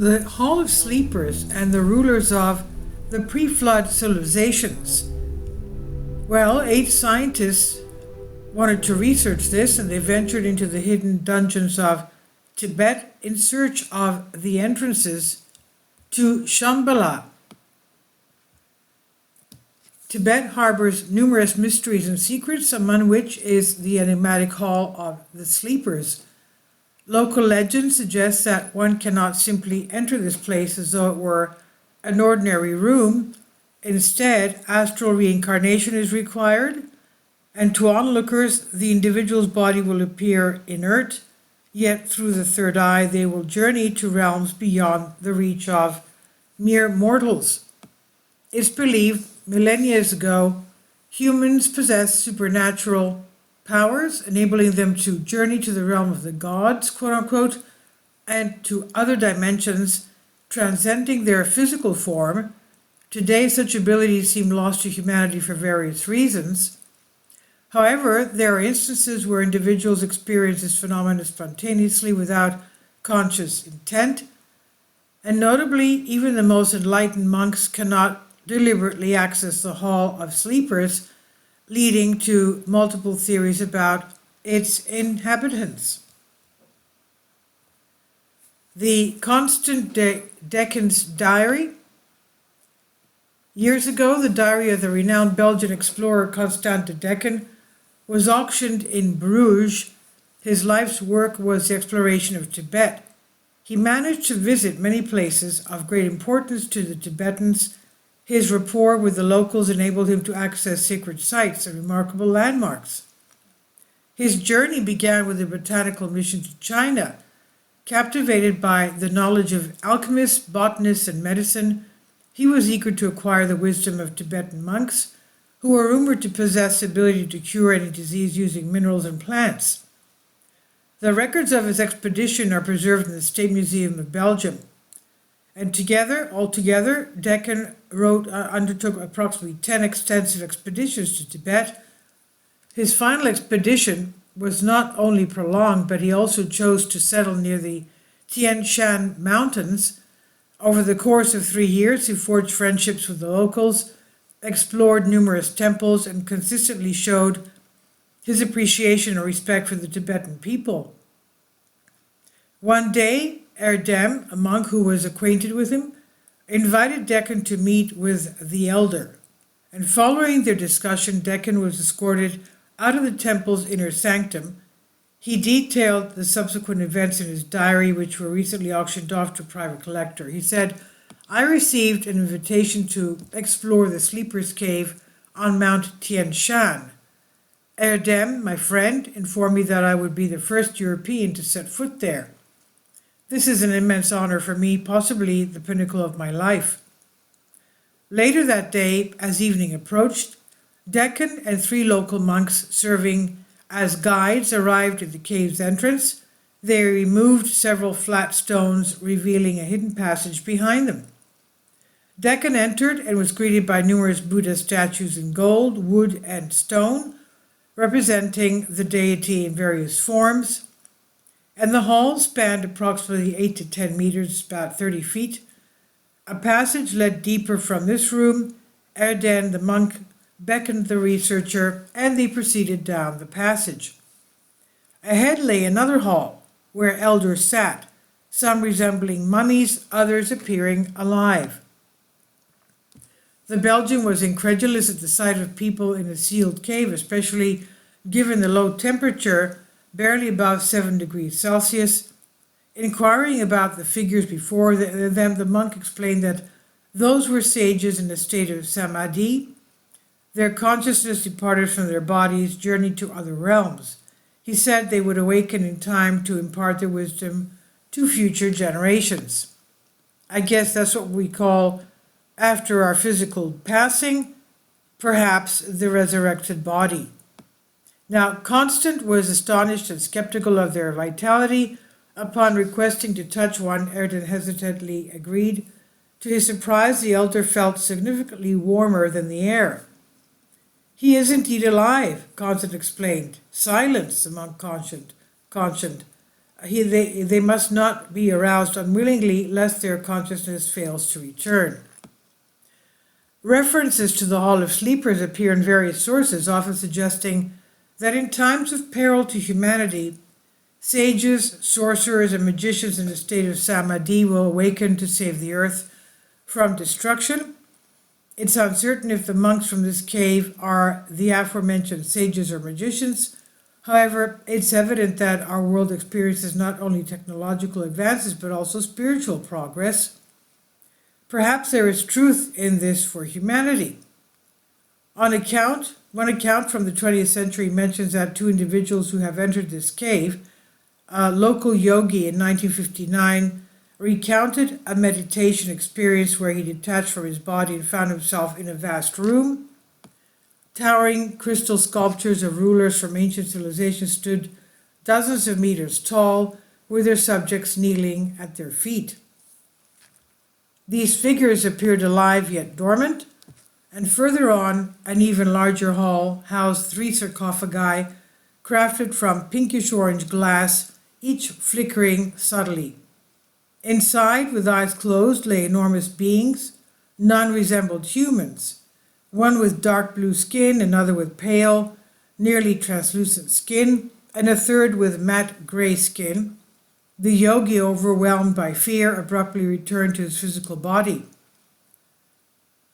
The Hall of Sleepers and the rulers of the pre-flood civilizations. Well, 8 scientists wanted to research this, and they ventured into the hidden dungeons of Tibet in search of the entrances to Shambala. Tibet harbors numerous mysteries and secrets, among which is the enigmatic Hall of the Sleepers. Local legend suggests that one cannot simply enter this place as though it were an ordinary room. Instead, astral reincarnation is required, and to onlookers, the individual's body will appear inert, yet through the third eye they will journey to realms beyond the reach of mere mortals. It's believed millennia ago, humans possessed supernatural powers, enabling them to journey to the realm of the gods, quote unquote, and to other dimensions, transcending their physical form. Today, such abilities seem lost to humanity for various reasons. However, there are instances where individuals experience this phenomenon spontaneously without conscious intent, and notably, even the most enlightened monks cannot deliberately access the Hall of Sleepers, leading to multiple theories about its inhabitants. The Constant Deccan's Diary. Years ago, the diary of the renowned Belgian explorer Constant de Deccan was auctioned in Bruges. His life's work was the exploration of Tibet. He managed to visit many places of great importance to the Tibetans. His rapport with the locals enabled him to access sacred sites and remarkable landmarks. His journey began with a botanical mission to China. Captivated by the knowledge of alchemists, botanists, and medicine, he was eager to acquire the wisdom of Tibetan monks, who were rumored to possess the ability to cure any disease using minerals and plants. The records of his expedition are preserved in the State Museum of Belgium. And altogether, Deccan undertook approximately 10 extensive expeditions to Tibet. His final expedition was not only prolonged, but he also chose to settle near the Tian Shan Mountains. Over the course of 3 years, he forged friendships with the locals, explored numerous temples, and consistently showed his appreciation and respect for the Tibetan people. One day, Erdem, a monk who was acquainted with him, invited Deccan to meet with the elder. And following their discussion, Deccan was escorted out of the temple's inner sanctum. He detailed the subsequent events in his diary, which were recently auctioned off to a private collector. He said, "I received an invitation to explore the Sleeper's Cave on Mount Tian Shan. Erdem, my friend, informed me that I would be the first European to set foot there. This is an immense honor for me, possibly the pinnacle of my life." Later that day, as evening approached, Deccan and 3 local monks serving as guides arrived at the cave's entrance. They removed several flat stones, revealing a hidden passage behind them. Deccan entered and was greeted by numerous Buddha statues in gold, wood, and stone, representing the deity in various forms. And the hall spanned approximately 8 to 10 meters, about 30 feet. A passage led deeper from this room. Erden, the monk, beckoned the researcher, and they proceeded down the passage. Ahead lay another hall, where elders sat, some resembling mummies, others appearing alive. The Belgian was incredulous at the sight of people in a sealed cave, especially given the low temperature, barely above 7 degrees Celsius. Inquiring about the figures before them, the monk explained that those were sages in a state of samadhi. Their consciousness departed from their bodies, journeyed to other realms. He said they would awaken in time to impart their wisdom to future generations. I guess that's what we call, after our physical passing, perhaps the resurrected body. Now, Constant was astonished and skeptical of their vitality. Upon requesting to touch one, Erden hesitantly agreed. To his surprise, the elder felt significantly warmer than the air. "He is indeed alive," Constant explained. "Silence," the monk cautioned. they must not be aroused unwillingly lest their consciousness fails to return. References to the Hall of Sleepers appear in various sources, often suggesting that in times of peril to humanity, sages, sorcerers, and magicians in a state of samadhi will awaken to save the earth from destruction. It's uncertain if the monks from this cave are the aforementioned sages or magicians. However, it's evident that our world experiences not only technological advances but also spiritual progress. Perhaps there is truth in this for humanity. One account from the 20th century mentions that two individuals who have entered this cave, a local yogi in 1959, recounted a meditation experience where he detached from his body and found himself in a vast room. Towering crystal sculptures of rulers from ancient civilizations stood dozens of meters tall, with their subjects kneeling at their feet. These figures appeared alive yet dormant, and further on, an even larger hall housed 3 sarcophagi crafted from pinkish-orange glass, each flickering subtly. Inside, with eyes closed, lay enormous beings. None resembled humans, one with dark blue skin, another with pale, nearly translucent skin, and a third with matte gray skin. The yogi, overwhelmed by fear, abruptly returned to his physical body.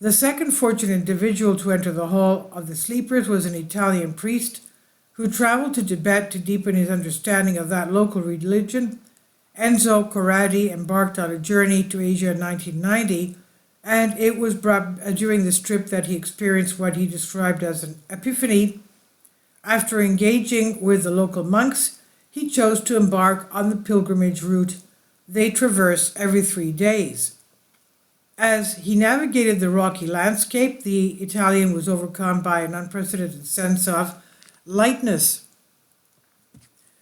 The second fortunate individual to enter the Hall of the Sleepers was an Italian priest who traveled to Tibet to deepen his understanding of that local religion. Enzo Corradi embarked on a journey to Asia in 1990, and it was during this trip that he experienced what he described as an epiphany. After engaging with the local monks, he chose to embark on the pilgrimage route they traverse every 3 days. As he navigated the rocky landscape, the Italian was overcome by an unprecedented sense of lightness.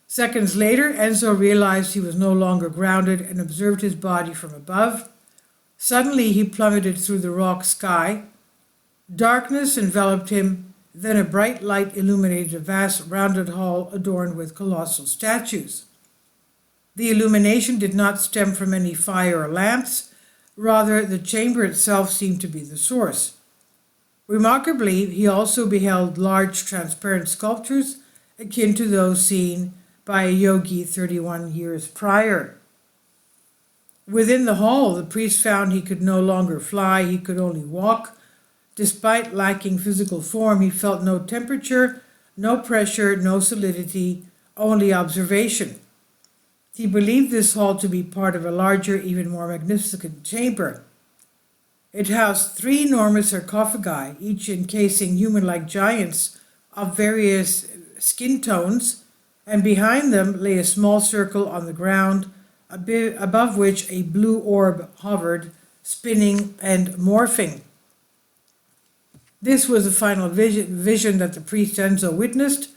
Seconds later, Enzo realized he was no longer grounded and observed his body from above. Suddenly, he plummeted through the rock sky. Darkness enveloped him. Then a bright light illuminated a vast rounded hall adorned with colossal statues. The illumination did not stem from any fire or lamps. Rather, the chamber itself seemed to be the source. Remarkably, he also beheld large transparent sculptures akin to those seen by a yogi 31 years prior. Within the hall, the priest found he could no longer fly, he could only walk. Despite lacking physical form, he felt no temperature, no pressure, no solidity, only observation. He believed this hall to be part of a larger, even more magnificent chamber. It housed 3 enormous sarcophagi, each encasing human-like giants of various skin tones, and behind them lay a small circle on the ground, above which a blue orb hovered, spinning and morphing. This was the final vision that the priest Enzo witnessed.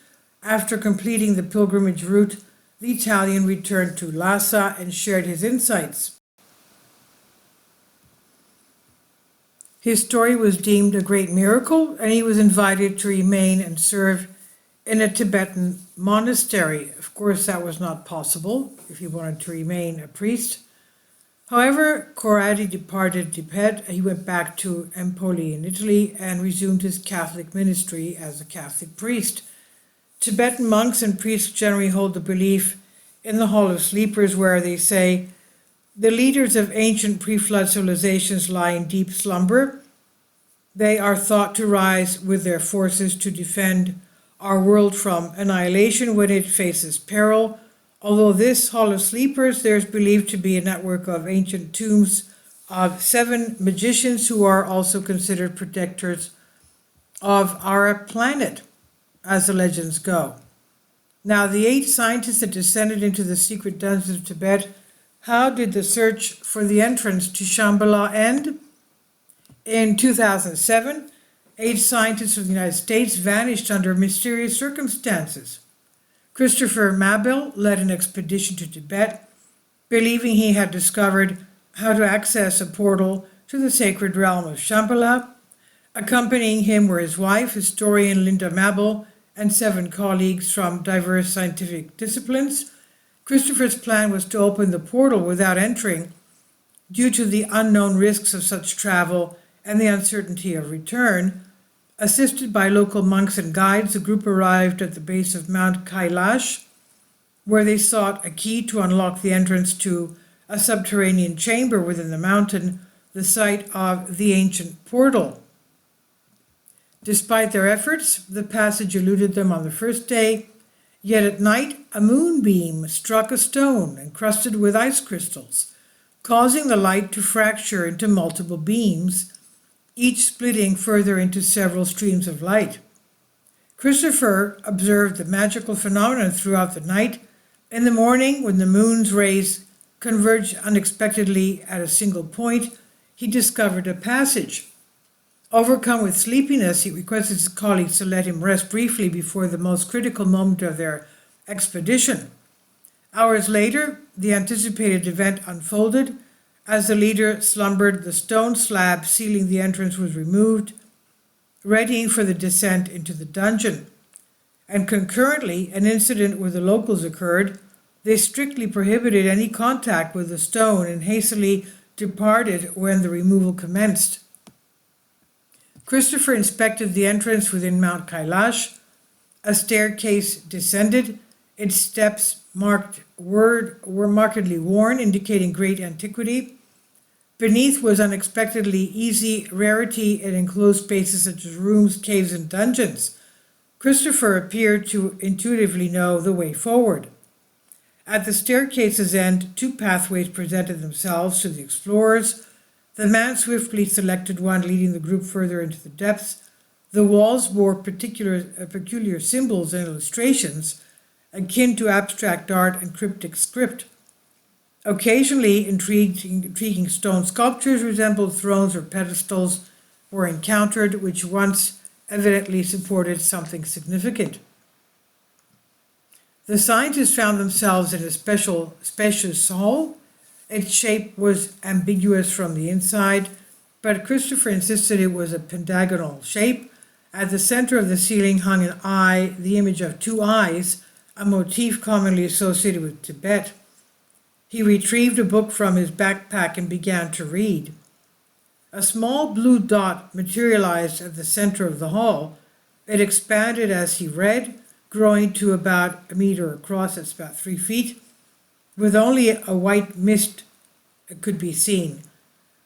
After completing the pilgrimage route, the Italian returned to Lhasa and shared his insights. His story was deemed a great miracle, and he was invited to remain and serve in a Tibetan monastery. Of course, that was not possible if he wanted to remain a priest. However, Corradi departed Tibet. He went back to Empoli in Italy and resumed his Catholic ministry as a Catholic priest. Tibetan monks and priests generally hold the belief in the Hall of Sleepers, where they say the leaders of ancient pre-flood civilizations lie in deep slumber. They are thought to rise with their forces to defend our world from annihilation when it faces peril. Although this Hall of Sleepers, there is believed to be a network of ancient tombs of 7 magicians who are also considered protectors of our planet, as the legends go. Now, the 8 scientists that descended into the secret dungeons of Tibet, how did the search for the entrance to Shambala end? In 2007, 8 scientists from the United States vanished under mysterious circumstances. Christopher Mabel led an expedition to Tibet, believing he had discovered how to access a portal to the sacred realm of Shambala. Accompanying him were his wife, historian Linda Mabel, and 7 colleagues from diverse scientific disciplines. Christopher's plan was to open the portal without entering due to the unknown risks of such travel and the uncertainty of return. Assisted by local monks and guides, the group arrived at the base of Mount Kailash, where they sought a key to unlock the entrance to a subterranean chamber within the mountain, the site of the ancient portal. Despite their efforts, the passage eluded them on the first day, yet at night a moonbeam struck a stone encrusted with ice crystals, causing the light to fracture into multiple beams, each splitting further into several streams of light. Christopher observed the magical phenomenon throughout the night. In the morning, when the moon's rays converged unexpectedly at a single point, he discovered a passage. Overcome with sleepiness, he requested his colleagues to let him rest briefly before the most critical moment of their expedition. Hours later, the anticipated event unfolded. As the leader slumbered, the stone slab sealing the entrance was removed, readying for the descent into the dungeon. And concurrently, an incident with the locals occurred. They strictly prohibited any contact with the stone and hastily departed when the removal commenced. Christopher inspected the entrance within Mount Kailash. A staircase descended. Its steps were markedly worn, indicating great antiquity. Beneath was unexpectedly easy rarity in enclosed spaces such as rooms, caves, and dungeons. Christopher appeared to intuitively know the way forward. At the staircase's end, two pathways presented themselves to the explorers. The man swiftly selected one, leading the group further into the depths. The walls bore peculiar symbols and illustrations, akin to abstract art and cryptic script. Occasionally, intriguing stone sculptures resembled thrones or pedestals were encountered, which once evidently supported something significant. The scientists found themselves in a spacious hall. Its shape was ambiguous from the inside, but Christopher insisted it was a pentagonal shape. At the center of the ceiling hung an eye, the image of two eyes, a motif commonly associated with Tibet. He retrieved a book from his backpack and began to read. A small blue dot materialized at the center of the hall. It expanded as he read, growing to about a meter across, that's about 3 feet, with only a white mist could be seen.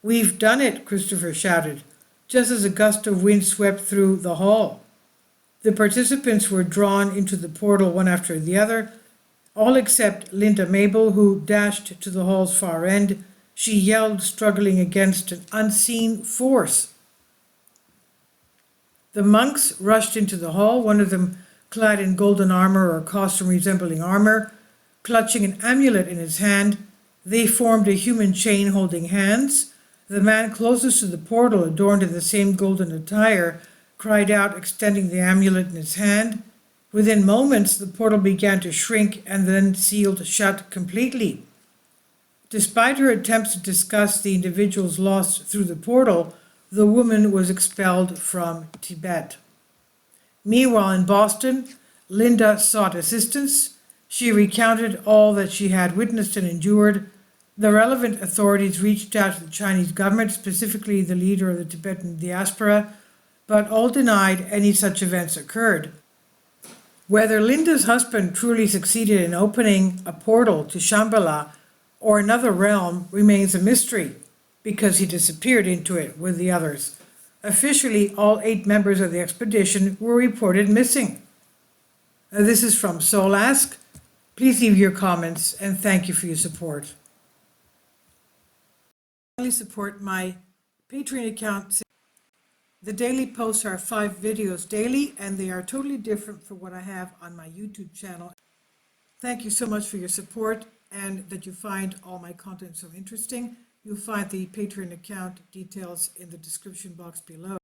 "We've done it," Christopher shouted, just as a gust of wind swept through the hall. The participants were drawn into the portal one after the other, all except Linda Mabel, who dashed to the hall's far end. She yelled, struggling against an unseen force. The monks rushed into the hall, one of them clad in golden armor or costume resembling armor, clutching an amulet in his hand. They formed a human chain holding hands. The man closest to the portal, adorned in the same golden attire, cried out, extending the amulet in his hand. Within moments, the portal began to shrink and then sealed shut completely. Despite her attempts to discuss the individuals lost through the portal, the woman was expelled from Tibet. Meanwhile, in Boston, Linda sought assistance. She recounted all that she had witnessed and endured. The relevant authorities reached out to the Chinese government, specifically the leader of the Tibetan diaspora, but all denied any such events occurred. Whether Linda's husband truly succeeded in opening a portal to Shambala or another realm remains a mystery, because he disappeared into it with the others. Officially, all 8 members of the expedition were reported missing. This is from Soul Ask. Please leave your comments, and thank you for your support. Please support my Patreon account. The daily posts are 5 videos daily, and they are totally different from what I have on my YouTube channel. Thank you so much for your support and that you find all my content so interesting. You'll find the Patreon account details in the description box below.